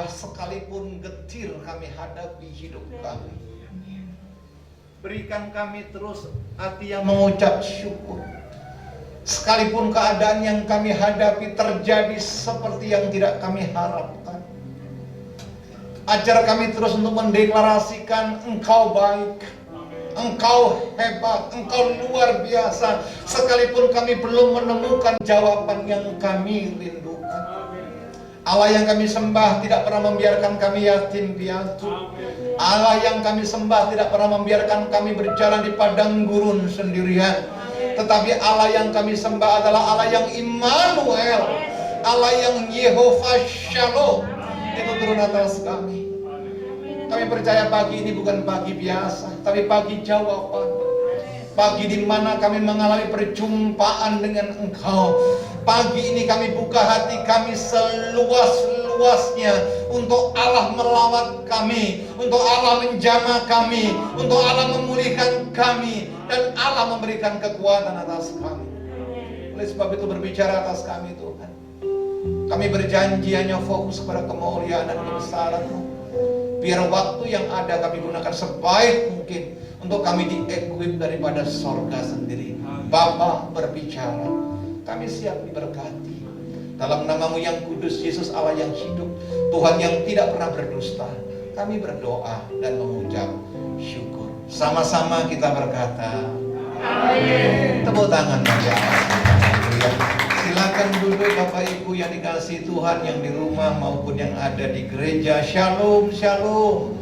sekalipun getir kami hadapi hidup kami, berikan kami terus hati yang mengucap syukur. Sekalipun keadaan yang kami hadapi terjadi seperti yang tidak kami harapkan, ajar kami terus untuk mendeklarasikan Engkau baik, Engkau hebat, Engkau luar biasa. Sekalipun kami belum menemukan jawaban yang kami rindukan, Allah yang kami sembah tidak pernah membiarkan kami yatim piatu. Allah yang kami sembah tidak pernah membiarkan kami berjalan di padang gurun sendirian. Tetapi Allah yang kami sembah adalah Allah yang Immanuel, Allah yang Yehova Shalom. Itu turun atas kami. Kami percaya pagi ini bukan pagi biasa, tapi pagi jawaban. Pagi di mana kami mengalami perjumpaan dengan Engkau. Pagi ini kami buka hati kami seluas-luasnya untuk Allah melawat kami, untuk Allah menjamah kami, untuk Allah memulihkan kami, dan Allah memberikan kekuatan atas kami. Oleh sebab itu berbicara atas kami Tuhan. Kami berjanji hanya fokus kepada kemuliaan dan kebesaran-Mu. Biar waktu yang ada kami gunakan sebaik mungkin untuk kami di-equip daripada sorga sendiri. Bapa berbicara, kami siap diberkati. Dalam nama-Mu yang kudus, Yesus Allah yang hidup, Tuhan yang tidak pernah berdusta, kami berdoa dan mengucap syukur. Sama-sama kita berkata amin. Tepuk tangan bagi Allah. Silakan duduk Bapak Ibu yang dikasihi Tuhan, yang di rumah maupun yang ada di gereja. Shalom, shalom.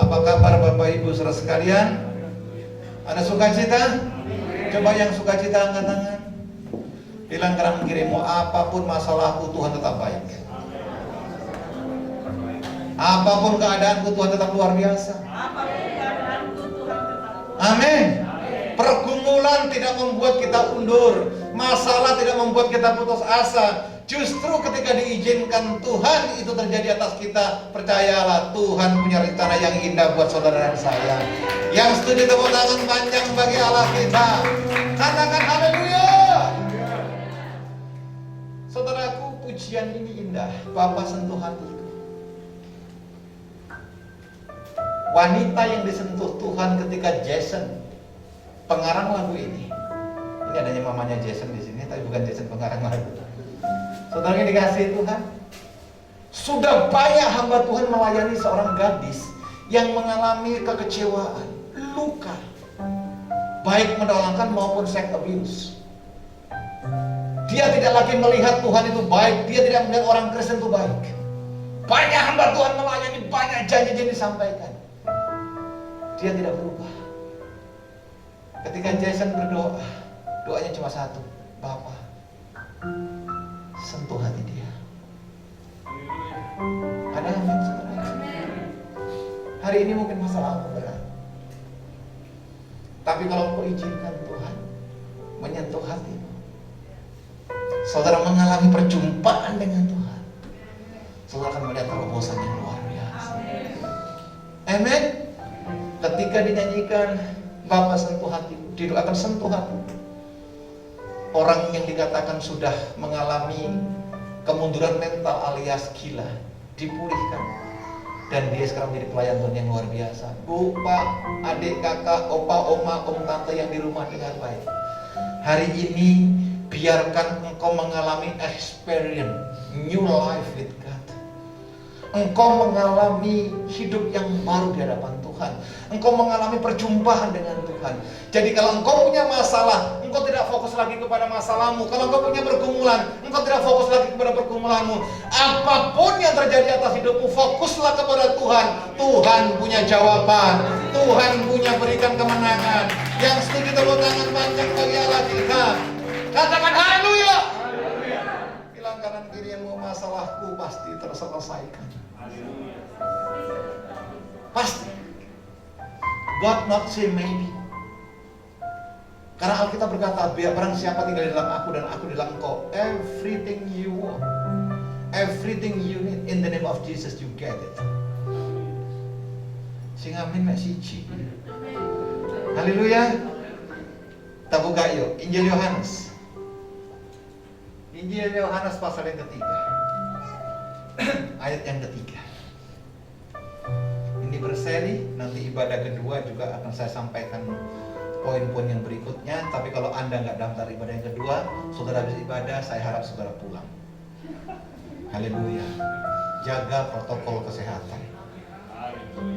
Apa kabar Bapak Ibu saudara sekalian? Ada sukacita? Coba yang sukacita angkat tangan. Bilang kanan kirimu, apapun masalahku Tuhan tetap baik. Apapun keadaanku Tuhan tetap luar biasa. Amin. Pergumulan tidak membuat kita undur, masalah tidak membuat kita putus asa. Justru ketika diizinkan Tuhan itu terjadi atas kita, percayalah Tuhan punya rencana yang indah buat saudara dan saya. Yang setuju tepuk tangan panjang bagi Allah kita. Katakan haleluya. Saudaraku, pujian ini indah. Bapa sentuh hatiku. Wanita yang disentuh Tuhan ketika Jason, pengarang lagu ini adanya mamanya Jason di sini, tapi bukan Jason pengarang lagu. Saudara yang dikasihi Tuhan, sudah banyak hamba Tuhan melayani seorang gadis yang mengalami kekecewaan, luka, baik mendoakan maupun sex abuse. Dia tidak lagi melihat Tuhan itu baik, dia tidak melihat orang Kristen itu baik. Banyak hamba Tuhan melayani, banyak janji-janji disampaikan, dia tidak berubah. Ketika Jason berdoa, doanya cuma satu, Bapa, sentuh hati dia. Ada amin saudara? Hari ini mungkin masalahmu berat, tapi kalau kau izinkan Tuhan menyentuh hatimu, saudara mengalami perjumpaan dengan Tuhan, saudara akan melihat terobosan yang luar biasa. Amin. Ketika dinyanyikan Bapa sentuh hatiku, didoakan sentuh hatiku, orang yang dikatakan sudah mengalami kemunduran mental alias gila dipulihkan, dan dia sekarang menjadi pelayan Tuhan yang luar biasa. Bu, Pak, adik, kakak, opa, oma, om, tante yang di rumah dengar baik. Hari ini biarkan engkau mengalami experience new life with God. Engkau mengalami hidup yang baru di hadapan Tuhan. Engkau mengalami perjumpaan dengan Tuhan. Jadi kalau engkau punya masalah, engkau tidak fokus lagi kepada masalahmu. Kalau engkau punya pergumulan, engkau tidak fokus lagi kepada pergumulanmu. Apapun yang terjadi atas hidupmu, fokuslah kepada Tuhan. Tuhan punya jawaban. Tuhan punya berikan kemenangan. Yang setuju tepuk tangan panjang bagi Allah kita. Katakan haleluya. Bilang kanan kirimu, masalahku pasti terselesaikan. Pasti. God not say maybe. Karena Alkitab berkata, biar barang siapa tinggal di dalam aku dan aku di dalam engkau, everything you want, everything you need in the name of Jesus, you get it. Sing amin mek siji. Haleluya. Kita buka yuk Injil Yohanes. Injil Yohanes pasal yang ketiga. ayat yang ketiga. Ini berseri, nanti ibadah kedua juga akan saya sampaikan poin-poin yang berikutnya. Tapi kalau Anda nggak daftar ibadah yang kedua, saudara habis ibadah, saya harap saudara pulang. Haleluya. Jaga protokol kesehatan.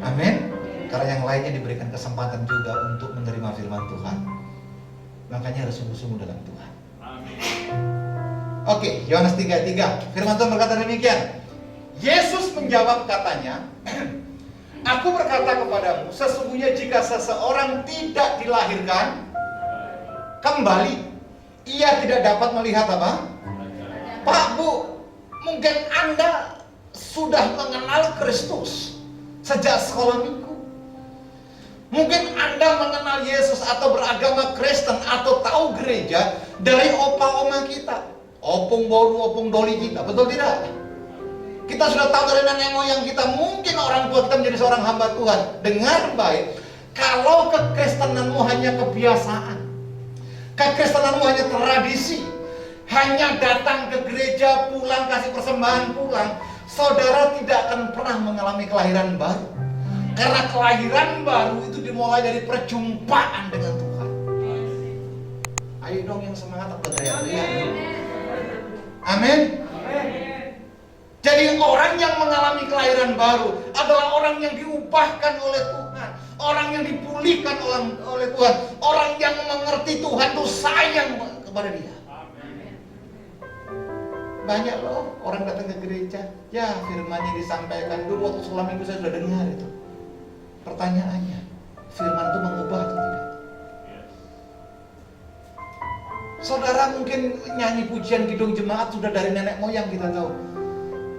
Amin. Karena yang lainnya diberikan kesempatan juga untuk menerima firman Tuhan. Makanya harus sungguh-sungguh dalam Tuhan. Oke, Yohanes 3:3. Firman Tuhan berkata demikian. Yesus menjawab katanya, Aku berkata kepadamu, sesungguhnya jika seseorang tidak dilahirkan kembali, ia tidak dapat melihat apa? Pak, Bu, mungkin Anda sudah mengenal Kristus sejak sekolah minggu. Mungkin Anda mengenal Yesus atau beragama Kristen atau tahu gereja dari opa-oma kita, opung boru, opung doli kita, betul tidak? Kita sudah tahu dari nenek moyang kita, mungkin orang tua kita menjadi seorang hamba Tuhan. Dengar baik, kalau kekristenanmu hanya kebiasaan, kekristenanmu hanya tradisi, hanya datang ke gereja, pulang, kasih persembahan, pulang, saudara tidak akan pernah mengalami kelahiran baru. Karena kelahiran baru itu dimulai dari perjumpaan dengan Tuhan. Ayo dong yang semangat atau teriak-teriak. Amin. Jadi orang yang mengalami kelahiran baru adalah orang yang diubahkan oleh Tuhan, orang yang dipulihkan oleh Tuhan, orang yang mengerti Tuhan itu sayang kepada dia. Banyak loh orang datang ke gereja, ya firmannya disampaikan dulu waktu sekolah minggu saya sudah dengar itu. Pertanyaannya, firman itu mengubah atau tidak? Saudara mungkin nyanyi pujian kidung jemaat sudah dari nenek moyang kita tahu.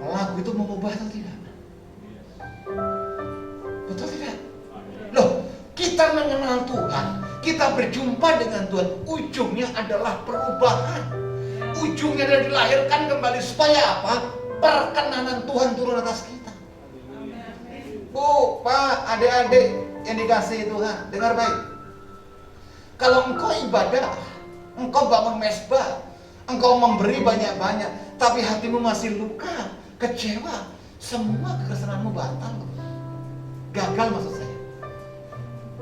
Lagu itu mengubah atau tidak? Betul tidak? Loh, kita mengenal Tuhan, kita berjumpa dengan Tuhan, ujungnya adalah perubahan. Ujungnya adalah dilahirkan kembali supaya apa? Perkenanan Tuhan turun atas kita. Bu, Pak, adik-adik yang dikasihi Tuhan, dengar baik. Kalau engkau ibadah, engkau bangun mesbah, engkau memberi banyak-banyak, tapi hatimu masih luka, kecewa, semua kekristenanmu batal. Gagal maksud saya.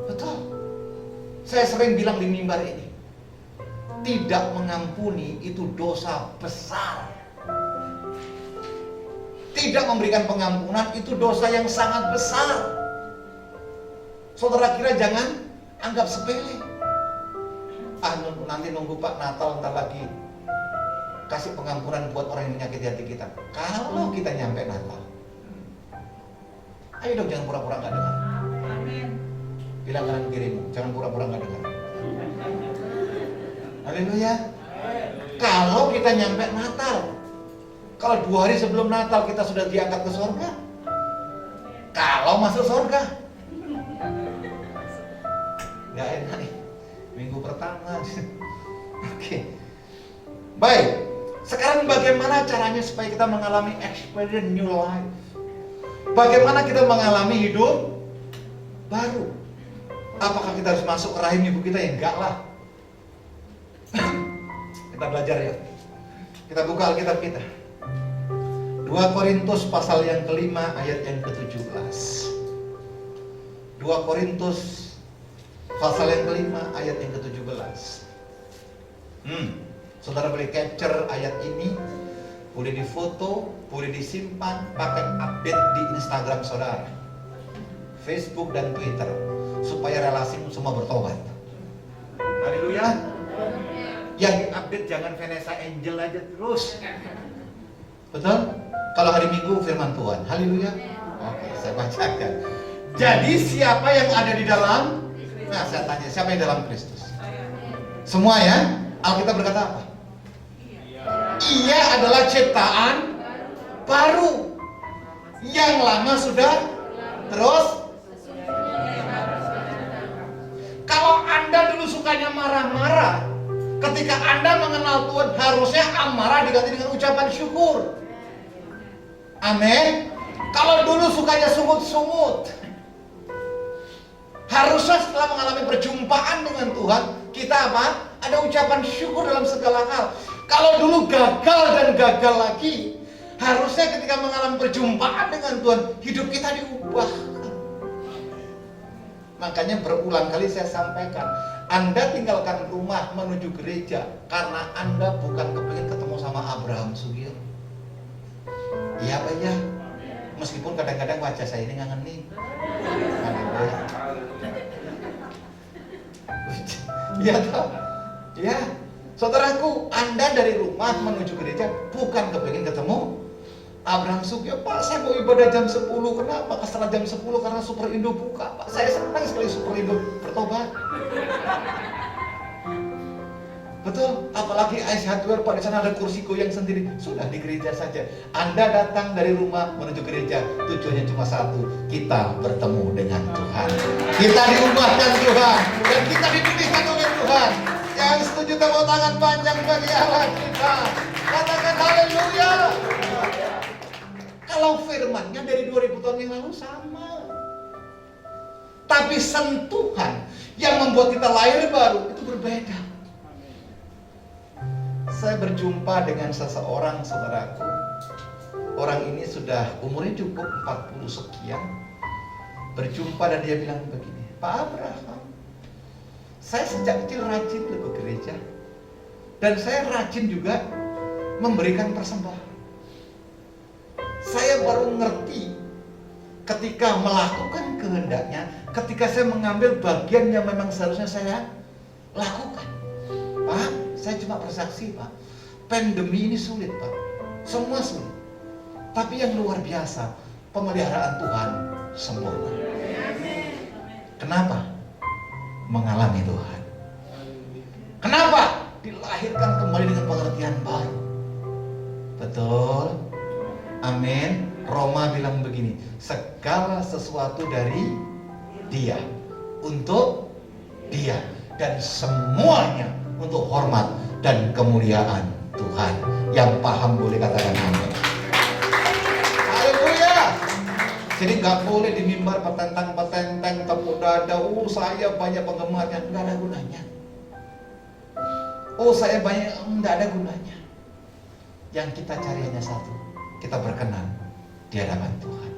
Betul. Saya sering bilang di mimbar ini, tidak mengampuni itu dosa besar. Tidak memberikan pengampunan itu dosa yang sangat besar. Saudara kira jangan anggap sepele. Nanti nunggu Pak Natal ntar lagi kasih pengampunan buat orang yang menyakiti hati kita. Kalau kita nyampe Natal, ayo dong jangan pura-pura nggak dengar. Bilang kanan kirimu, jangan pura-pura nggak dengar. Haleluya. Kalau kita nyampe Natal, kalau 2 hari sebelum Natal kita sudah diangkat ke surga, kalau masuk surga, nggak enak nih. Minggu pertama. Oke. Baik. Sekarang bagaimana caranya supaya kita mengalami experience new life? Bagaimana kita mengalami hidup baru? Apakah kita harus masuk ke rahim ibu kita? Ya enggak lah. Kita belajar yuk. Kita buka Alkitab kita. 2 Korintus pasal yang kelima ayat yang ke-17. 2 Korintus pasal yang kelima ayat yang ke-17. Saudara boleh capture ayat ini, boleh difoto, boleh disimpan, pakai update di Instagram saudara, Facebook dan Twitter, supaya relasimu semua bertobat. Haleluya. Yang diupdate jangan Vanessa Angel aja terus. Betul? Kalau hari Minggu firman Tuhan. Haleluya. Oke, saya bacakan. Jadi siapa yang ada di dalam? Nah, saya tanya, siapa yang dalam Kristus? Semua ya? Alkitab berkata apa? Ia adalah ciptaan baru. Yang lama sudah terus. Kalau Anda dulu sukanya marah-marah, ketika Anda mengenal Tuhan, harusnya amarah diganti dengan ucapan syukur. Amin. Kalau dulu sukanya sungut-sungut, harusnya setelah mengalami perjumpaan dengan Tuhan, kita apa? Ada ucapan syukur dalam segala hal. Kalau dulu gagal dan gagal lagi, Harusnya ketika mengalami perjumpaan dengan Tuhan, hidup kita diubahkan. Makanya berulang kali saya sampaikan, Anda tinggalkan rumah menuju gereja karena Anda bukan kepingin ketemu sama Abraham Sugio. Iya Pak ya. Meskipun kadang-kadang wajah saya ini ngangenin. Iya toh? Ya, saudaraku, Anda dari rumah menuju gereja bukan kepingin ketemu Abraham Sugio. Pak, saya mau ibadah jam 10. Kenapa? Setelah jam 10 karena Super Indo buka. Pak, saya senang sekali Super Indo bertobat. Betul, apalagi Ice Hardware, Pak, di sana ada kursi goyang sendiri. Sudah di gereja saja. Anda datang dari rumah menuju gereja, tujuannya cuma satu, kita bertemu dengan Tuhan. Kita diubahkan Tuhan, dan kita dipilihkan oleh Tuhan. Yang setuju tepuk tangan panjang bagi Allah kita. Katakan haleluya. Kalau firmannya dari 2000 tahun yang lalu sama. Tapi sentuhan yang membuat kita lahir baru itu berbeda. Saya berjumpa dengan seseorang, saudaraku. Orang ini sudah umurnya cukup 40 sekian. Berjumpa dan dia bilang begini, Pak Abraham, saya sejak kecil rajin ke gereja. Dan saya rajin juga memberikan persembahan. Saya baru ngerti ketika melakukan kehendaknya, ketika saya mengambil bagian yang memang seharusnya saya lakukan. Pak, saya cuma bersaksi Pak, pandemi ini sulit Pak, semua sulit. Tapi yang luar biasa, pemeliharaan Tuhan sempurna. Kenapa? Mengalami Tuhan. Kenapa? Dilahirkan kembali dengan pengertian baru. Betul? Amin. Roma bilang begini, segala sesuatu dari Dia, untuk Dia, dan semuanya untuk hormat dan kemuliaan Tuhan. Yang paham boleh katakan amin. Haleluya. Jadi nggak boleh di mimbar petentang-petenteng tepuk dada. Saya banyak penggemarnya, nggak ada gunanya. Saya banyak, nggak ada gunanya. Yang kita cari hanya satu, kita berkenan di hadapan Tuhan.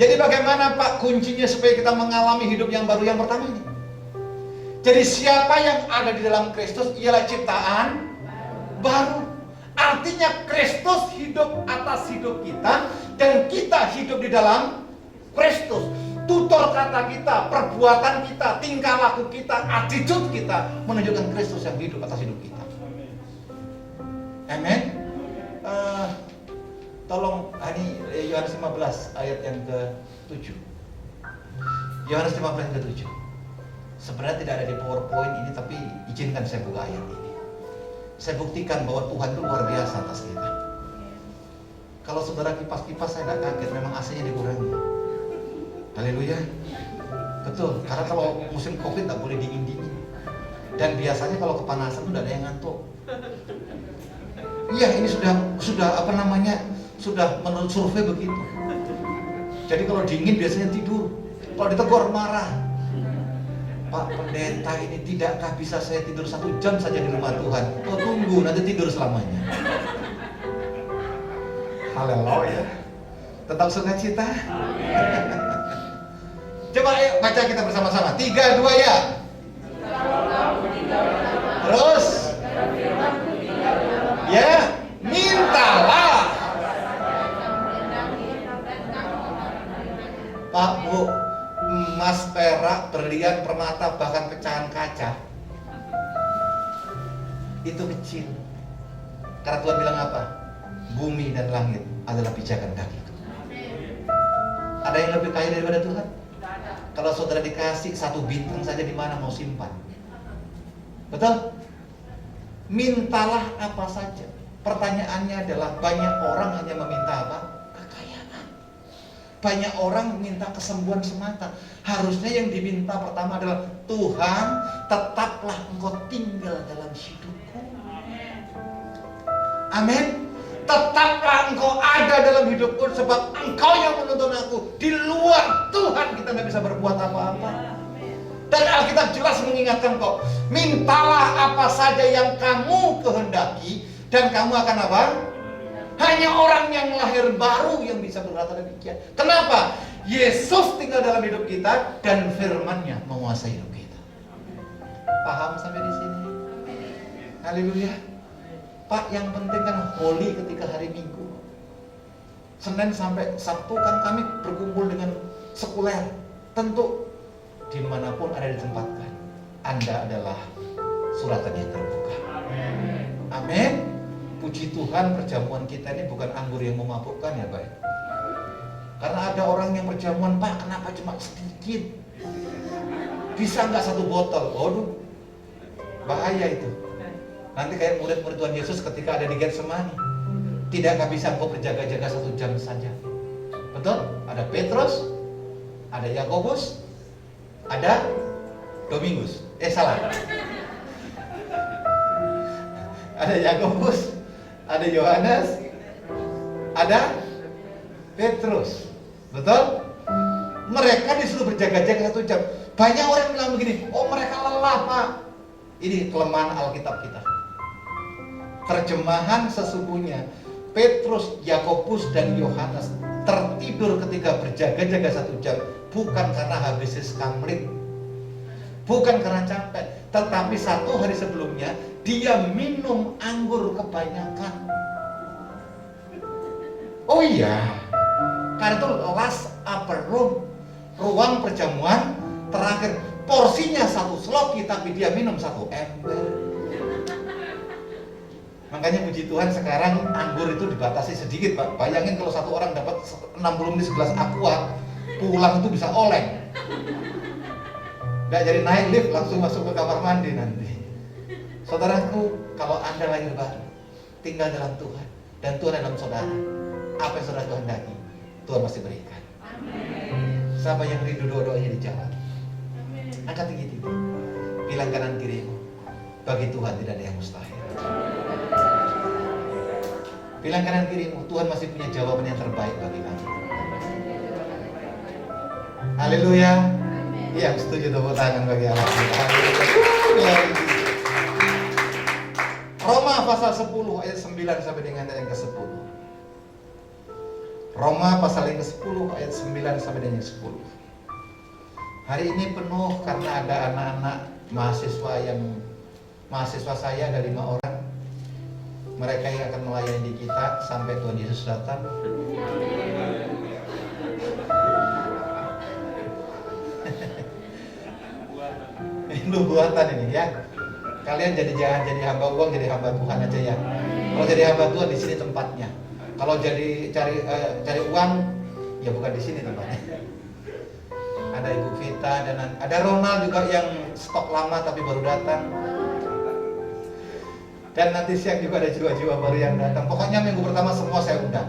Jadi bagaimana Pak kuncinya supaya kita mengalami hidup yang baru? Yang pertama ini, jadi siapa yang ada di dalam Kristus ialah ciptaan baru. Artinya Kristus hidup atas hidup kita, dan kita hidup di dalam Kristus. Tutur kata kita, perbuatan kita, tingkah laku kita, attitude kita menunjukkan Kristus yang hidup atas hidup kita. Amin. Tolong ini Yohanes 15 ayat yang ke-7. Yohanes 15 ayat ke-7. Sebenarnya tidak ada di PowerPoint ini, tapi izinkan saya buka ayat ini. Saya buktikan bahwa Tuhan itu luar biasa atas kita. Kalau saudara kipas-kipas saya tidak kaget, memang AC-nya dikurangi. Haleluya. Betul, karena kalau musim Covid tidak boleh dingin-dingin. Dan biasanya kalau kepanasan itu tidak ada yang ngantuk. Iya, ini sudah apa namanya? Sudah menurut survei begitu. Jadi kalau dingin biasanya tidur. Kalau ditegur marah. Pak pendeta, ini tidakkah bisa saya tidur 1 jam saja di rumah Tuhan? Oh tunggu, nanti tidur selamanya. Haleluya. Tetap sukacita. Coba ayo baca kita bersama-sama. 3, 2 ya. Terus. Ya, mintalah. Pak, Bu, emas, perak, berlian, permata, bahkan pecahan kaca itu kecil. Karena Tuhan bilang apa? Bumi dan langit adalah pijakan kakiku. Ada yang lebih kaya daripada Tuhan? Kalau saudara dikasih 1 bintang saja, di mana mau simpan? Betul? Mintalah apa saja. Pertanyaannya adalah, banyak orang hanya meminta apa? Kekayaan. Banyak orang minta kesembuhan semata. Harusnya yang diminta pertama adalah, Tuhan, tetaplah Engkau tinggal dalam hidupku. Amin. Tetaplah Engkau ada dalam hidupku, sebab Engkau yang menuntun aku. Di luar Tuhan kita nggak bisa berbuat apa-apa. Dan Alkitab jelas mengingatkan kok, mintalah apa saja yang kamu kehendaki, dan kamu akan apa? Hanya orang yang lahir baru yang bisa berkata demikian. Kenapa? Yesus tinggal dalam hidup kita dan firman-Nya menguasai hidup kita. Paham sampai di sini? Haleluya. Pak, yang penting kan holy ketika hari Minggu. Senin sampai Sabtu kan kami berkumpul dengan sekuler. Tentu dimanapun ada ditempatkan, Anda adalah suratan yang terbuka. Amin. Puji Tuhan, perjamuan kita ini bukan anggur yang memabukkan ya Pak. Karena ada orang yang perjamuan, Pak kenapa cuma sedikit? Bisa nggak 1 botol? Waduh, bahaya itu. Nanti kayak murid-murid Tuhan Yesus ketika ada di Getsemani. Tidak bisa kau berjaga-jaga 1 jam saja. Betul? Ada Petrus, ada Yakobus, ada Domingus. Salah. Ada Yakobus, ada Yohanes, ada Petrus. Betul? Mereka disuruh berjaga-jaga 1 jam. Banyak orang bilang begini, oh mereka lelah Pak. Ini kelemahan Alkitab kita. Terjemahan sesungguhnya Petrus, Yakobus, dan Yohanes tertidur ketika berjaga-jaga 1 jam bukan karena habis skamlit, bukan karena capek, tetapi 1 hari sebelumnya dia minum anggur kebanyakan. Oh iya, karena itu last upper room, ruang perjamuan terakhir. Porsinya 1 sloki tapi dia minum 1 ember. Makanya puji Tuhan sekarang anggur itu dibatasi sedikit Pak. Bayangin kalau 1 orang dapat 60 ml segelas aqua, pulang itu bisa oleng. Nggak jadi naik lift, langsung masuk ke kamar mandi nanti. Saudaraku, kalau Anda lahir baru, tinggal dalam Tuhan, dan Tuhan dalam saudara, apa yang saudara kehendaki, Tuhan pasti berikan. Siapa yang rindu doa-doanya dijawab? Angkat tinggi-tinggi, bilang kanan kirimu, bagi Tuhan tidak ada yang mustahil. Bilang kanan kirimu, Tuhan masih punya jawaban yang terbaik bagi kamu. Haleluya. Yang setuju tepuk tangan bagi Allah. Roma pasal 10 ayat 9 sampai dengan ayat yang ke-10. Roma pasal yang ke-10 ayat 9 sampai dengan 10. Hari ini penuh karena ada anak-anak mahasiswa saya ada 5 orang. Mereka yang akan melayani di kita sampai Tuhan Yesus datang. Ini buatan ini ya. Kalian jangan jadi hamba uang, jadi hamba Tuhan aja ya. Kalau jadi hamba Tuhan di sini tempatnya. Kalau jadi cari uang, ya bukan di sini tempatnya. Ada Ibu Vita dan ada Ronald juga yang stok lama tapi baru datang. Dan nanti siang juga ada jiwa-jiwa baru yang datang. Pokoknya minggu pertama semua saya undang.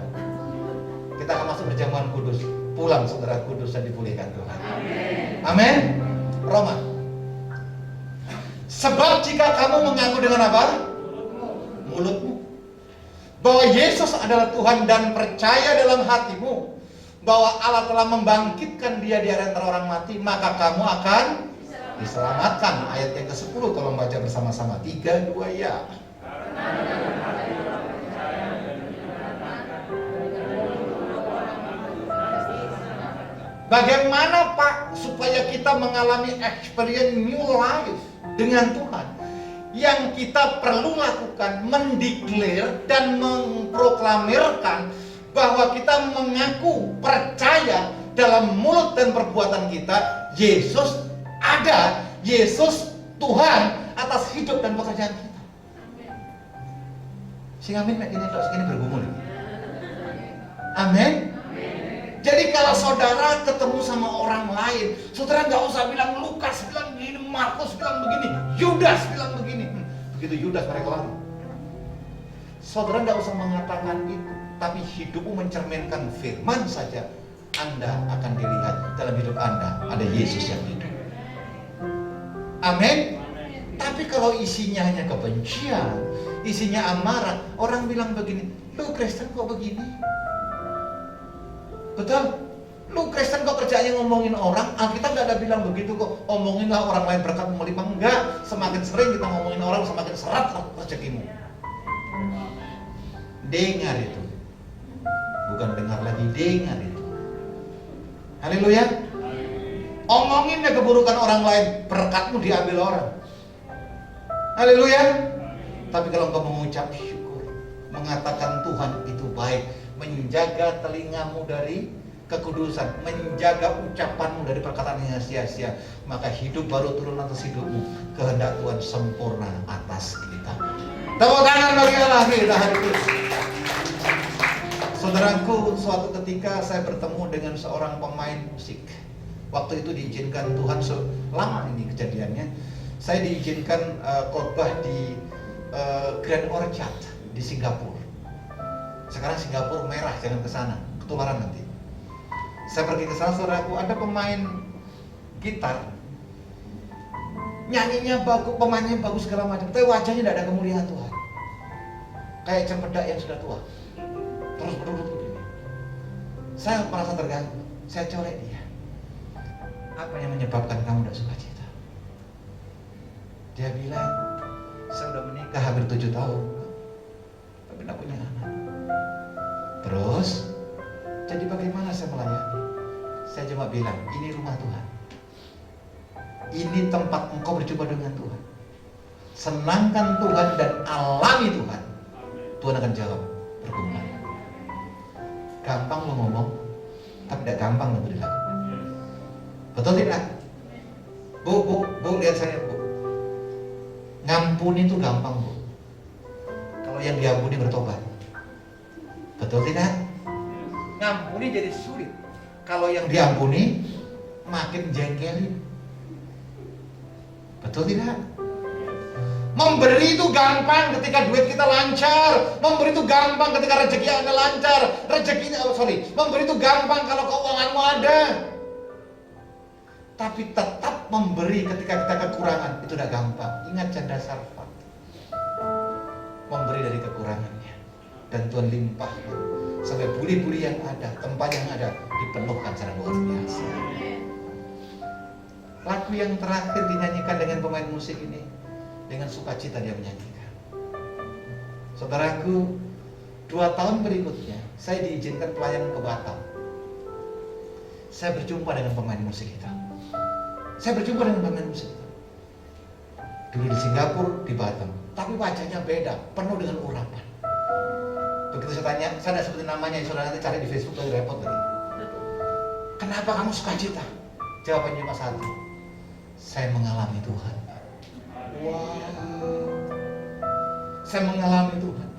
Kita akan masuk perjamuan kudus. Pulang saudara kudus dan dipulihkan Tuhan. Amin. Roma. Sebab jika kamu mengaku dengan apa? Mulutmu, bahwa Yesus adalah Tuhan dan percaya dalam hatimu bahwa Allah telah membangkitkan dia di antara orang mati, maka kamu akan diselamatkan. Ayat yang ke-10 kalau membaca bersama-sama. 3, 2, ya. Bagaimana Pak supaya kita mengalami experience new life dengan Tuhan? Yang kita perlu lakukan, mendeklar dan memproklamirkan bahwa kita mengaku percaya dalam mulut dan perbuatan kita, Yesus ada, Yesus Tuhan atas hidup dan pekerjaan kita. Sing amin, ini bergumul ini. Amin. Jadi kalau saudara ketemu sama orang lain, saudara nggak usah bilang Lukas bilang begini, Markus bilang begini, Yudas bilang begini. Begitu Yudas mereka lari. Saudara nggak usah mengatakan itu, tapi hidupmu mencerminkan firman saja, Anda akan dilihat dalam hidup Anda ada Yesus yang hidup. Amin. Tapi kalau isinya hanya kebencian, isinya amarah, orang bilang begini, lu Kristen kok begini? Betul? Lu Kristen kok kerjanya ngomongin orang? Alkitab nggak ada bilang begitu kok. Omonginlah orang lain berkat melimpah. Enggak. Semakin sering kita ngomongin orang, semakin serat rezekimu. Dengar itu. bukan dengar lagi, dengar itu. Haleluya. Omongin deh keburukan orang lain, berkatmu diambil orang. Haleluya. Tapi kalau engkau mengucap syukur, mengatakan Tuhan itu baik, menjaga telingamu dari kekudusan, menjaga ucapanmu dari perkataan yang sia-sia, maka hidup baru turun atas hidupmu. Kehendak Tuhan sempurna atas kita. Tepuk tangan bagi Allah kita hari ini. Saudaraku, suatu ketika saya bertemu dengan seorang pemain musik. Waktu itu diizinkan Tuhan, lama ini kejadiannya, saya diizinkan khotbah di Grand Orchard di Singapura. Sekarang Singapura merah, jangan ke sana, ketularan nanti. Saya pergi ke sana, saudaraku, ada pemain gitar, nyanyinya bagus, pemainnya bagus segala macam, tapi wajahnya tidak ada kemuliaan Tuhan. Kayak cempedak yang sudah tua, terus berduduk begini. Saya merasa terganggu, saya colek dia. Apa yang menyebabkan kamu tidak suka cita? Dia bilang, saya sudah menikah hampir 7 tahun, tapi tidak punya anak. Terus, jadi bagaimana saya melayani? Saya cuma bilang, ini rumah Tuhan. Ini tempat engkau berjumpa dengan Tuhan. Senangkan Tuhan dan alami Tuhan. Tuhan akan jawab pergumulan. Gampang lo ngomong, tapi tidak gampang lo dilakukan. Betul tidak? Bu, lihat saya, Bu. Ngampuni itu gampang, Bu. Kalau yang diampuni bertobat. Betul tidak? Ngampuni jadi sulit. Kalau yang diampuni makin jengkelin. Betul tidak? Memberi itu gampang ketika duit kita lancar. Memberi itu gampang ketika rezeki Anda lancar. Memberi itu gampang kalau keuanganmu ada. Tapi tetap memberi ketika kita kekurangan itu udah gampang. Ingat janda Sarfat, memberi dari kekurangannya, dan Tuhan limpahkan sampai buli-buli yang ada, tempat yang ada dipenuhkan secara luar biasa. Lagu yang terakhir dinyanyikan dengan pemain musik ini, dengan sukacita dia menyanyikan. Saudaraku, 2 tahun berikutnya saya diizinkan pelayanan ke Batam. Saya berjumpa dengan pemain musik itu. Saya berjumpa dengan pemain musik itu. Dulu di Singapura, di Batam, tapi wajahnya beda, penuh dengan urapan. Begitu saya tanya, saya tidak sebutin namanya, saudara nanti cari di Facebook, lagi repot tadi. Kenapa kamu sukacita? Jawabannya cuma satu, saya mengalami Tuhan. Wow. Saya mengalami Tuhan.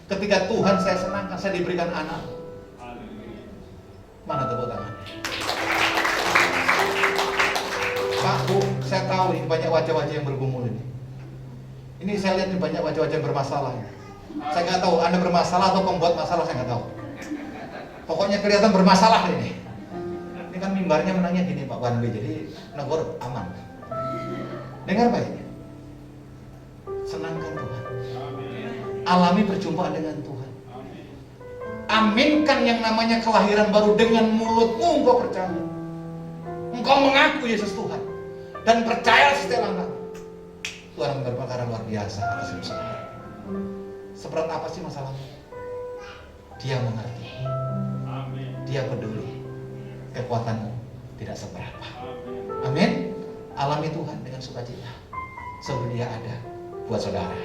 Ketika Tuhan saya senangkan, saya diberikan anak. Mana tepuk tangannya? Pak, Bu, saya tahu ini banyak wajah-wajah yang bergumul ini. Ini saya lihat ini banyak wajah-wajah yang bermasalah. Saya nggak tahu Anda bermasalah atau pembuat masalah, saya nggak tahu. Pokoknya kelihatan bermasalah ini. Ini kan mimbarnya menangnya gini Pak Banbe, jadi negor aman. Dengar baik. Senangkan Tuhan. Alami perjumpaan dengan Tuhan. Aminkan yang namanya kelahiran baru dengan mulutmu, engkau percaya. Engkau mengaku Yesus Tuhan dan percaya setiap langkah. Tuhan akan berperkara luar biasa atas hidup saudara. Seberat apa sih masalahmu? Dia mengerti. Dia peduli. Kekuatanmu tidak seberapa. Amin. Alami Tuhan dengan sukacita. Sebab Dia ada buat saudara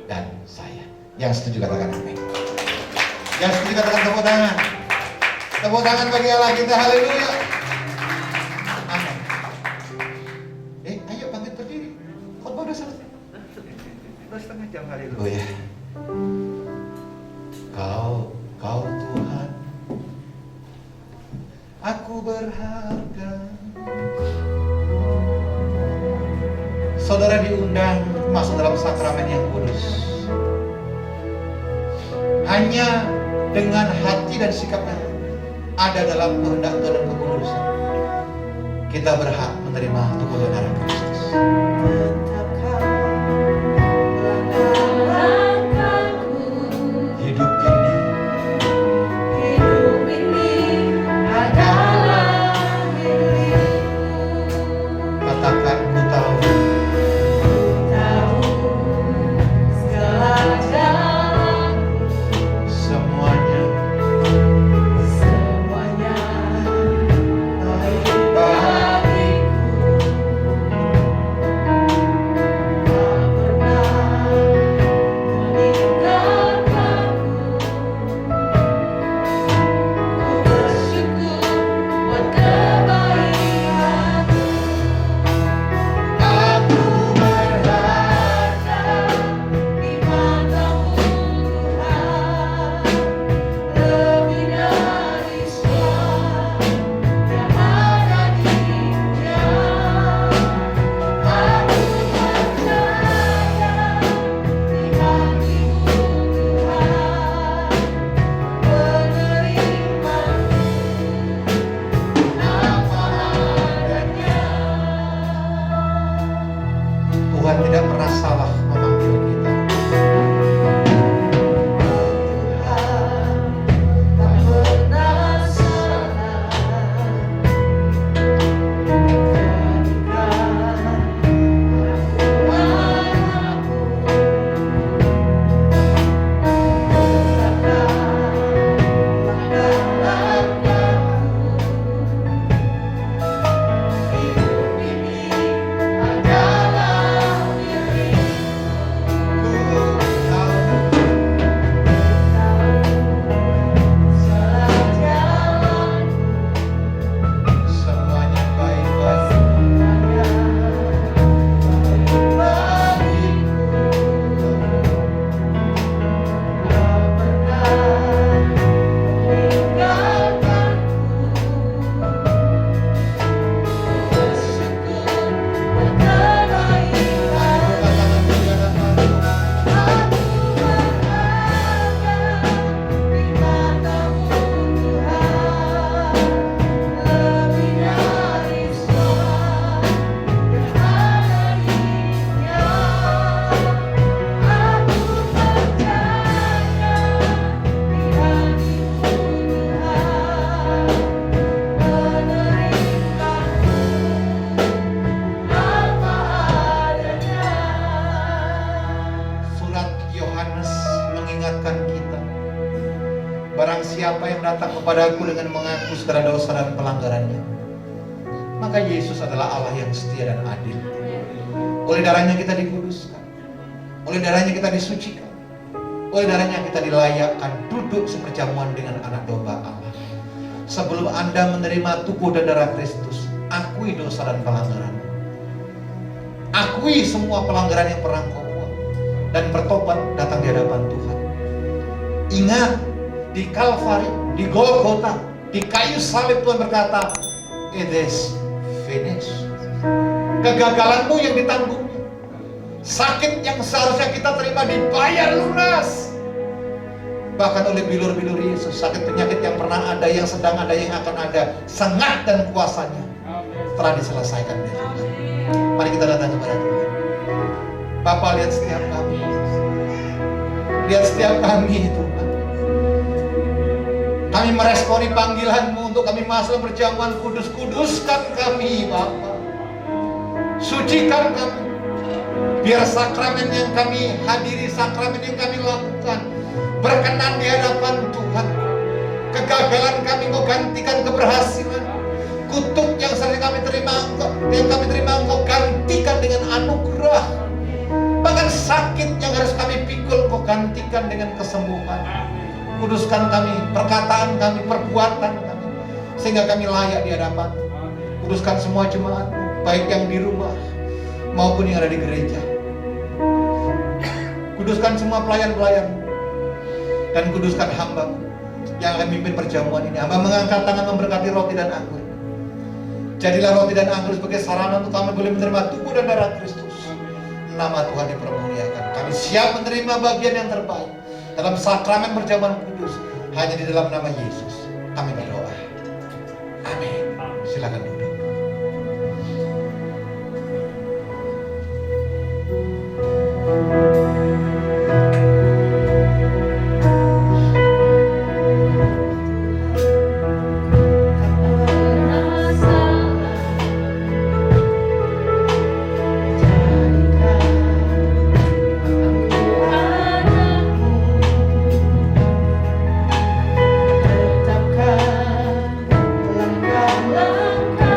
dan saya. Yang setuju katakan amin. Yang setuju katakan tepuk tangan. Tepuk tangan bagi Allah kita. Haleluya. Amin. Ayo bangkit berdiri. Khotbah udah selesai. 2,5 jam. Haleluya. Kau Tuhan, aku berharga. Saudara diundang masuk dalam sakramen yang kudus. Hanya dengan hati dan sikap yang ada dalam kehendak Tuhan dan kekudusan, kita berhak menerima tubuh dan darah Kristus. Hidup ini adalah milikmu. Katakan ku tahu segala jalanku, semuanya Tuhan tidak pernah salah memanggil kita. Barang siapa yang datang kepadaku dengan mengaku segala dosa dan pelanggarannya, maka Yesus adalah Allah yang setia dan adil. Oleh darahnya kita dikuduskan, oleh darahnya kita disucikan, oleh darahnya kita dilayakkan duduk seperjamuan dengan anak domba Allah. Sebelum Anda menerima tubuh dan darah Kristus, akui dosa dan pelanggaranmu. Akui semua pelanggaran yang pernah kau buat dan bertobat datang di hadapan Tuhan. Ingat, di Kalvari, di Golgota, di kayu salib Tuhan berkata, "It is finished." Kegagalanmu yang ditanggungnya, sakit yang seharusnya kita terima dibayar lunas. Bahkan oleh bilur-bilur Yesus, sakit penyakit yang pernah ada, yang sedang ada, yang akan ada, sengat dan kuasanya telah diselesaikan oleh Tuhan. Mari kita datang kepada Tuhan. Bapa, lihat setiap kami, lihat setiap kami Tuhan. Kami meresponi panggilan-Mu untuk kami masuk perjamuan kudus. Kuduskan kami Bapa, sucikan kami, biar sakramen yang kami hadiri, sakramen yang kami lakukan berkenan di hadapan Tuhan. Kegagalan kami Engkau gantikan keberhasilan. Kutuk yang sering kami terima Engkau gantikan dengan anugerah. Bahkan sakit yang harus kami pikul Engkau gantikan dengan kesembuhan. Kuduskan kami, perkataan kami, perbuatan kami, sehingga kami layak di hadapan. Kuduskan semua jemaat, baik yang di rumah maupun yang ada di gereja. Kuduskan semua pelayan-pelayan, dan kuduskan hamba yang akan memimpin perjamuan ini. Hamba mengangkat tangan memberkati roti dan anggur. Jadilah roti dan anggur sebagai sarana untuk kami boleh menerima tubuh dan darah Kristus. Nama Tuhan dipermuliakan. Kami siap menerima bagian yang terbaik dalam sakramen perjamuan kudus, hanya di dalam nama Yesus kami berdoa. Amin. Silakan duduk. Langkah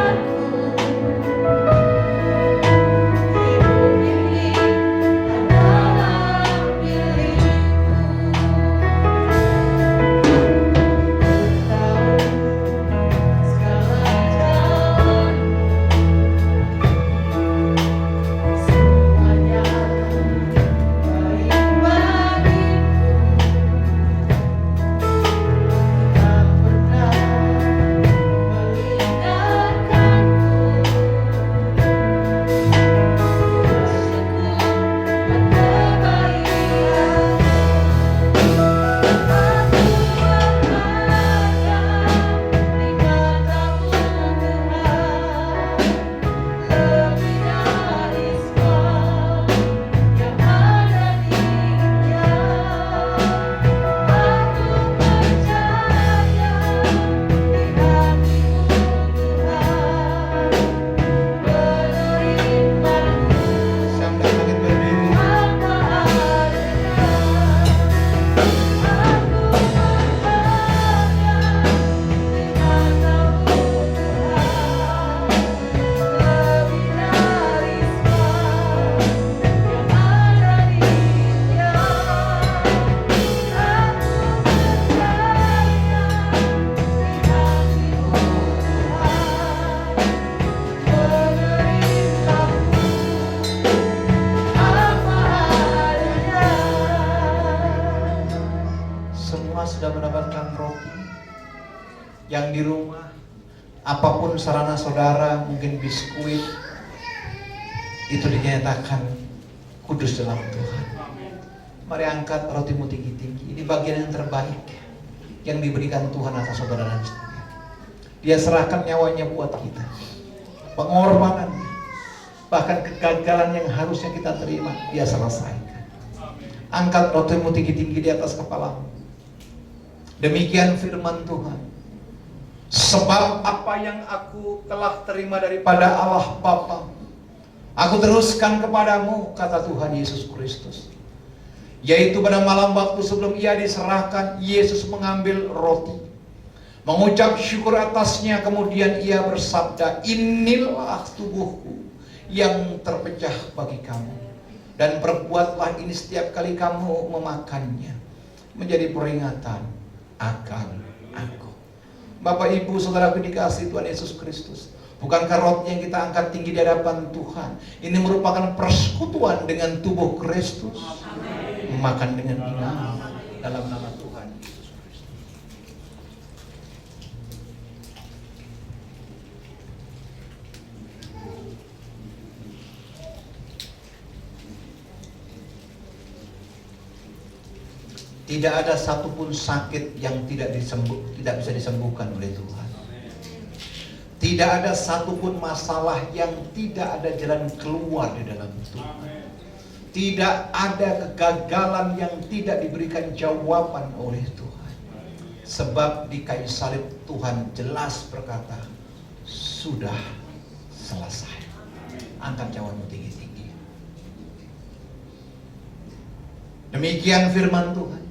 Yang di rumah, apapun sarana saudara, mungkin biskuit, itu dinyatakan kudus dalam Tuhan. Mari angkat rotimu tinggi-tinggi. Ini bagian yang terbaik yang diberikan Tuhan atas saudara dan saya. Dia serahkan nyawanya buat kita. Pengorbanannya, bahkan kegagalan yang harusnya kita terima, dia selesaikan. Angkat rotimu tinggi-tinggi di atas kepalamu. Demikian firman Tuhan. Sebab apa yang aku telah terima daripada Allah Bapa, aku teruskan kepadamu, kata Tuhan Yesus Kristus. Yaitu pada malam waktu sebelum ia diserahkan, Yesus mengambil roti, mengucap syukur atasnya, kemudian ia bersabda, inilah tubuhku yang terpecah bagi kamu. Dan perbuatlah ini setiap kali kamu memakannya, menjadi peringatan akan aku. Bapak, Ibu, saudaraku dikasihi Tuhan Yesus Kristus, bukankah roti yang kita angkat tinggi di hadapan Tuhan ini merupakan persekutuan dengan tubuh Kristus? Makan dengan iman dalam nama Tuhan Yesus Kristus. Tidak ada satupun sakit yang tidak bisa disembuhkan oleh Tuhan. Tidak ada satupun masalah yang tidak ada jalan keluar di dalam Tuhan. Tidak ada kegagalan yang tidak diberikan jawaban oleh Tuhan. Sebab di kayu salib Tuhan jelas berkata, sudah selesai. Angkat cawanmu tinggi-tinggi. Demikian firman Tuhan.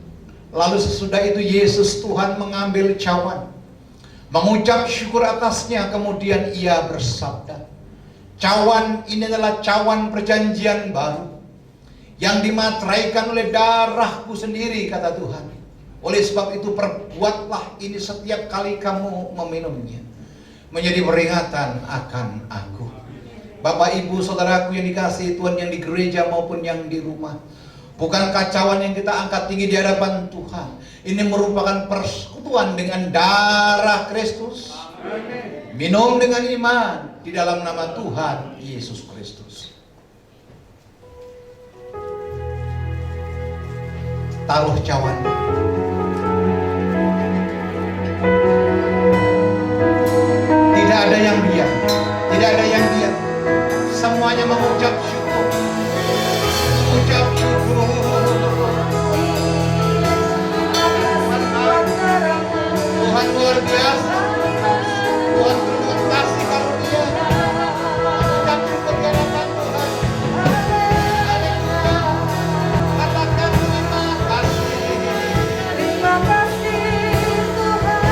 Lalu sesudah itu Yesus Tuhan mengambil cawan, mengucap syukur atasnya, kemudian ia bersabda, cawan ini adalah cawan perjanjian baru, yang dimateraikan oleh darahku sendiri, kata Tuhan. Oleh sebab itu perbuatlah ini setiap kali kamu meminumnya, menjadi peringatan akan aku. Bapak, Ibu, saudaraku yang dikasihi Tuhan, yang di gereja maupun yang di rumah, bukankah cawan yang kita angkat tinggi di hadapan Tuhan ini merupakan persekutuan dengan darah Kristus? Minum dengan iman di dalam nama Tuhan Yesus Kristus. Taruh cawan. Tidak ada yang diam, tidak ada yang diam. Semuanya mengucap syukur. Mengucap syukur. Tuhan luar biasa. Tuhan berbuat kasih karunia. Mengucap syukur di hadapan Tuhan. Haleluya. Katakan terima kasih. Terima kasih Tuhan.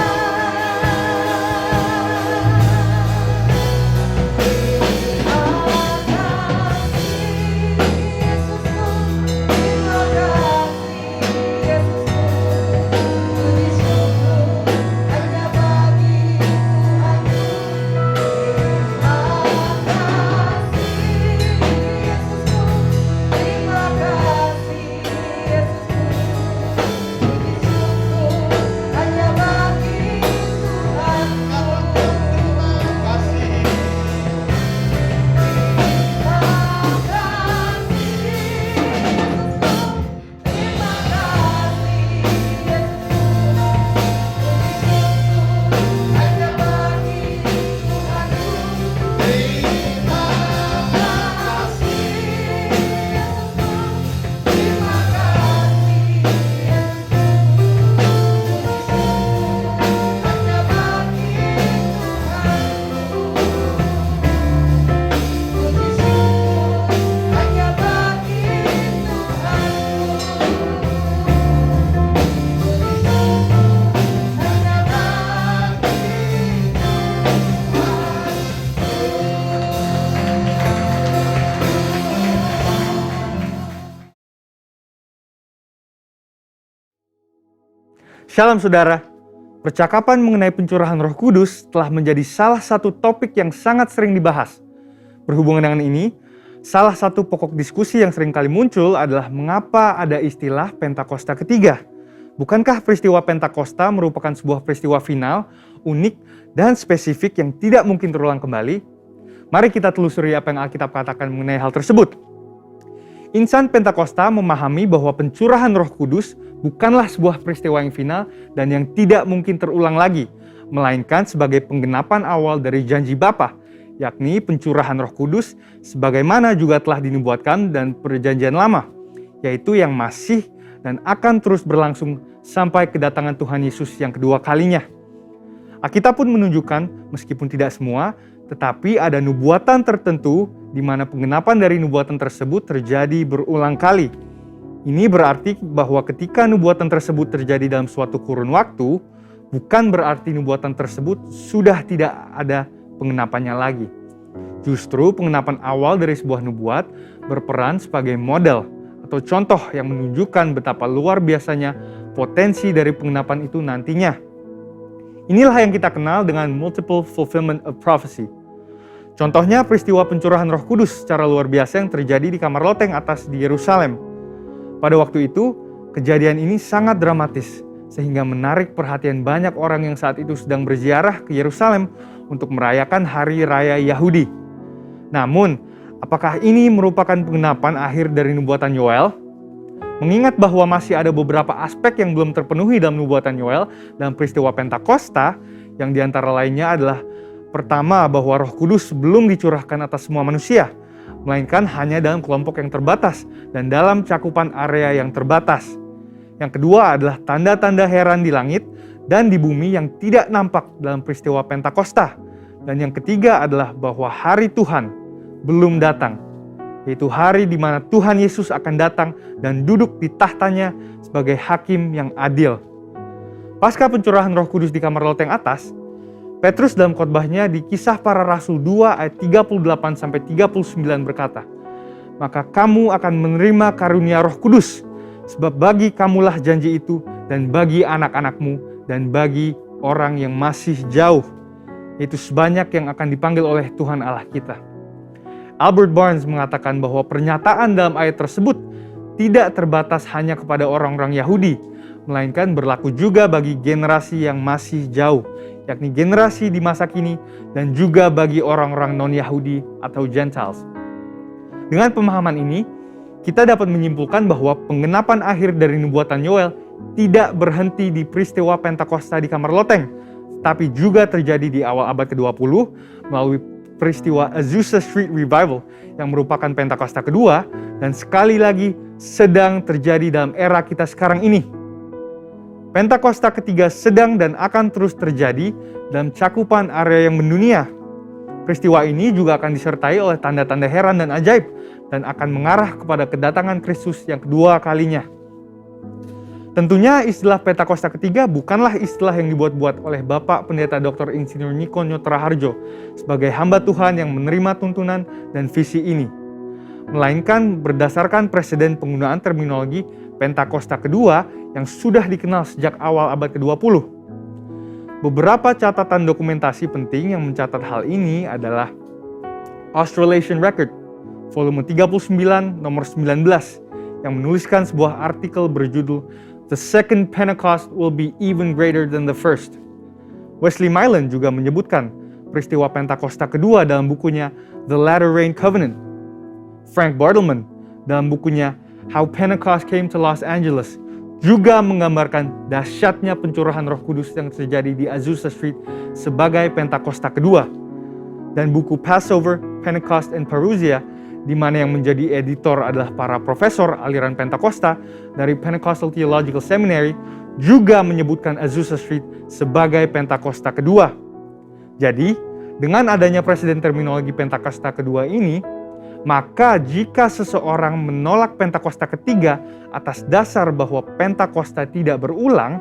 Shalom saudara, percakapan mengenai pencurahan Roh Kudus telah menjadi salah satu topik yang sangat sering dibahas. Berhubungan dengan ini, salah satu pokok diskusi yang sering kali muncul adalah mengapa ada istilah Pentakosta ketiga. Bukankah peristiwa Pentakosta merupakan sebuah peristiwa final, unik, dan spesifik yang tidak mungkin terulang kembali? Mari kita telusuri apa yang Alkitab katakan mengenai hal tersebut. Insan Pentakosta memahami bahwa pencurahan Roh Kudus bukanlah sebuah peristiwa yang final dan yang tidak mungkin terulang lagi, melainkan sebagai penggenapan awal dari janji Bapa, yakni pencurahan Roh Kudus sebagaimana juga telah dinubuatkan dan Perjanjian Lama, yaitu yang masih dan akan terus berlangsung sampai kedatangan Tuhan Yesus yang kedua kalinya. Alkitab pun menunjukkan, meskipun tidak semua, tetapi ada nubuatan tertentu di mana penggenapan dari nubuatan tersebut terjadi berulang kali. Ini berarti bahwa ketika nubuatan tersebut terjadi dalam suatu kurun waktu, bukan berarti nubuatan tersebut sudah tidak ada pengenapannya lagi. Justru pengenapan awal dari sebuah nubuat berperan sebagai model atau contoh yang menunjukkan betapa luar biasanya potensi dari pengenapan itu nantinya. Inilah yang kita kenal dengan multiple fulfillment of prophecy. Contohnya peristiwa pencurahan Roh Kudus secara luar biasa yang terjadi di kamar loteng atas di Yerusalem. Pada waktu itu, kejadian ini sangat dramatis sehingga menarik perhatian banyak orang yang saat itu sedang berziarah ke Yerusalem untuk merayakan Hari Raya Yahudi. Namun, apakah ini merupakan penggenapan akhir dari nubuatan Yoel? Mengingat bahwa masih ada beberapa aspek yang belum terpenuhi dalam nubuatan Yoel dalam peristiwa Pentakosta, yang diantara lainnya adalah pertama, bahwa Roh Kudus belum dicurahkan atas semua manusia, melainkan hanya dalam kelompok yang terbatas dan dalam cakupan area yang terbatas. Yang kedua adalah tanda-tanda heran di langit dan di bumi yang tidak nampak dalam peristiwa Pentakosta. Dan yang ketiga adalah bahwa hari Tuhan belum datang, yaitu hari di mana Tuhan Yesus akan datang dan duduk di tahtanya sebagai hakim yang adil. Pasca pencurahan Roh Kudus di kamar loteng atas, Petrus dalam khotbahnya di Kisah Para Rasul 2 ayat 38-39 berkata, "Maka kamu akan menerima karunia Roh Kudus, sebab bagi kamulah janji itu dan bagi anak-anakmu dan bagi orang yang masih jauh, yaitu sebanyak yang akan dipanggil oleh Tuhan Allah kita." Albert Barnes mengatakan bahwa pernyataan dalam ayat tersebut tidak terbatas hanya kepada orang-orang Yahudi, melainkan berlaku juga bagi generasi yang masih jauh, yakni generasi di masa kini dan juga bagi orang-orang non-Yahudi atau Gentiles. Dengan pemahaman ini, kita dapat menyimpulkan bahwa penggenapan akhir dari nubuatan Yoel tidak berhenti di peristiwa Pentakosta di kamar loteng, tapi juga terjadi di awal abad ke-20 melalui peristiwa Azusa Street Revival yang merupakan Pentakosta kedua dan sekali lagi sedang terjadi dalam era kita sekarang ini. Pentakosta ketiga sedang dan akan terus terjadi dalam cakupan area yang mendunia. Peristiwa ini juga akan disertai oleh tanda-tanda heran dan ajaib dan akan mengarah kepada kedatangan Kristus yang kedua kalinya. Tentunya istilah Pentakosta ketiga bukanlah istilah yang dibuat-buat oleh Bapak Pendeta Dr. Insinyur Niko Nyotraharjo sebagai hamba Tuhan yang menerima tuntunan dan visi ini, melainkan berdasarkan preseden penggunaan terminologi Pentakosta kedua yang sudah dikenal sejak awal abad ke-20. Beberapa catatan dokumentasi penting yang mencatat hal ini adalah Australasian Record, volume 39, nomor 19, yang menuliskan sebuah artikel berjudul "The Second Pentecost Will Be Even Greater Than the First". Wesley Mylan juga menyebutkan peristiwa Pentakosta kedua dalam bukunya The Latter Rain Covenant. Frank Bartleman dalam bukunya How Pentecost Came to Los Angeles juga menggambarkan dahsyatnya pencurahan Roh Kudus yang terjadi di Azusa Street sebagai Pentakosta kedua. Dan buku Passover, Pentecost, and Parousia, di mana yang menjadi editor adalah para profesor aliran Pentakosta dari Pentecostal Theological Seminary, juga menyebutkan Azusa Street sebagai Pentakosta kedua. Jadi, dengan adanya presiden terminologi Pentakosta kedua ini, maka jika seseorang menolak Pentakosta ketiga atas dasar bahwa Pentakosta tidak berulang,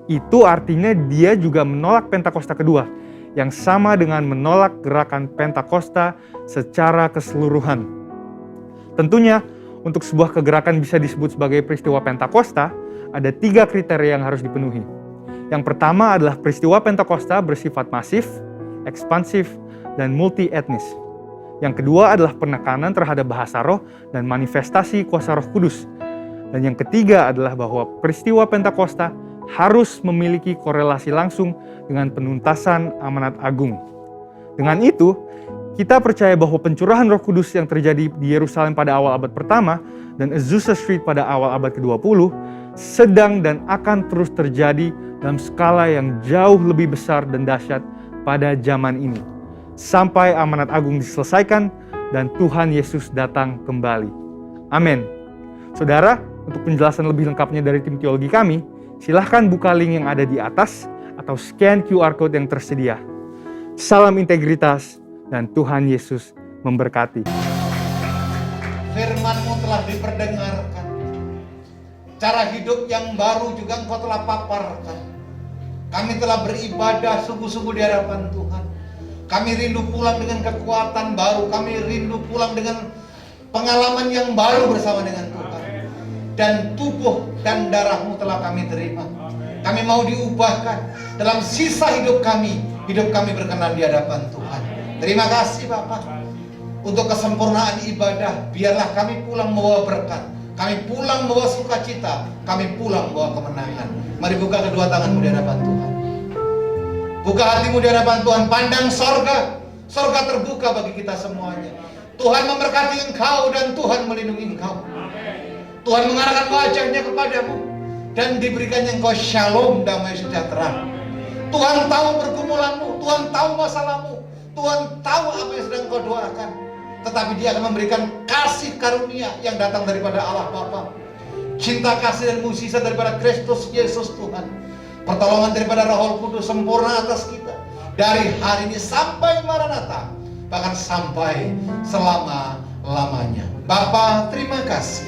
itu artinya dia juga menolak Pentakosta kedua, yang sama dengan menolak gerakan Pentakosta secara keseluruhan. Tentunya, untuk sebuah kegerakan bisa disebut sebagai peristiwa Pentakosta, ada 3 kriteria yang harus dipenuhi. Yang pertama adalah peristiwa Pentakosta bersifat masif, ekspansif, dan multi-etnis. Yang kedua adalah penekanan terhadap bahasa roh dan manifestasi kuasa Roh Kudus. Dan yang ketiga adalah bahwa peristiwa Pentakosta harus memiliki korelasi langsung dengan penuntasan amanat agung. Dengan itu, kita percaya bahwa pencurahan Roh Kudus yang terjadi di Yerusalem pada awal abad pertama dan Azusa Street pada awal abad ke-20 sedang dan akan terus terjadi dalam skala yang jauh lebih besar dan dahsyat pada zaman ini. Sampai amanat agung diselesaikan dan Tuhan Yesus datang kembali. Amin. Saudara, untuk penjelasan lebih lengkapnya dari tim teologi kami, silahkan buka link yang ada di atas atau scan QR Code yang tersedia. Salam integritas dan Tuhan Yesus memberkati. Firman-Mu telah diperdengarkan. Cara hidup yang baru juga Engkau telah paparkan. Kami telah beribadah sungguh-sungguh di hadapan Tuhan. Kami rindu pulang dengan kekuatan baru. Kami rindu pulang dengan pengalaman yang baru bersama dengan Tuhan. Dan tubuh dan darah-Mu telah kami terima. Kami mau diubahkan dalam sisa hidup kami berkenan di hadapan Tuhan. Terima kasih Bapak untuk kesempurnaan ibadah. Biarlah kami pulang membawa berkat, kami pulang membawa sukacita, kami pulang membawa kemenangan. Mari buka kedua tanganmu di hadapan Tuhan. Buka hatimu di hadapan Tuhan. Pandang sorga. Sorga terbuka bagi kita semuanya. Tuhan memberkati engkau dan Tuhan melindungi engkau. Tuhan mengarahkan wajahnya kepadamu dan diberikannya engkau shalom, damai sejahtera. Tuhan tahu pergumulanmu, Tuhan tahu masalahmu, Tuhan tahu apa yang sedang kau doakan. Tetapi Dia akan memberikan kasih karunia yang datang daripada Allah Bapa, cinta kasih dan mukjizat daripada Kristus Yesus Tuhan, pertolongan daripada Roh Kudus sempurna atas kita dari hari ini sampai Maranatha, bahkan sampai selama-lamanya. Bapa, terima kasih.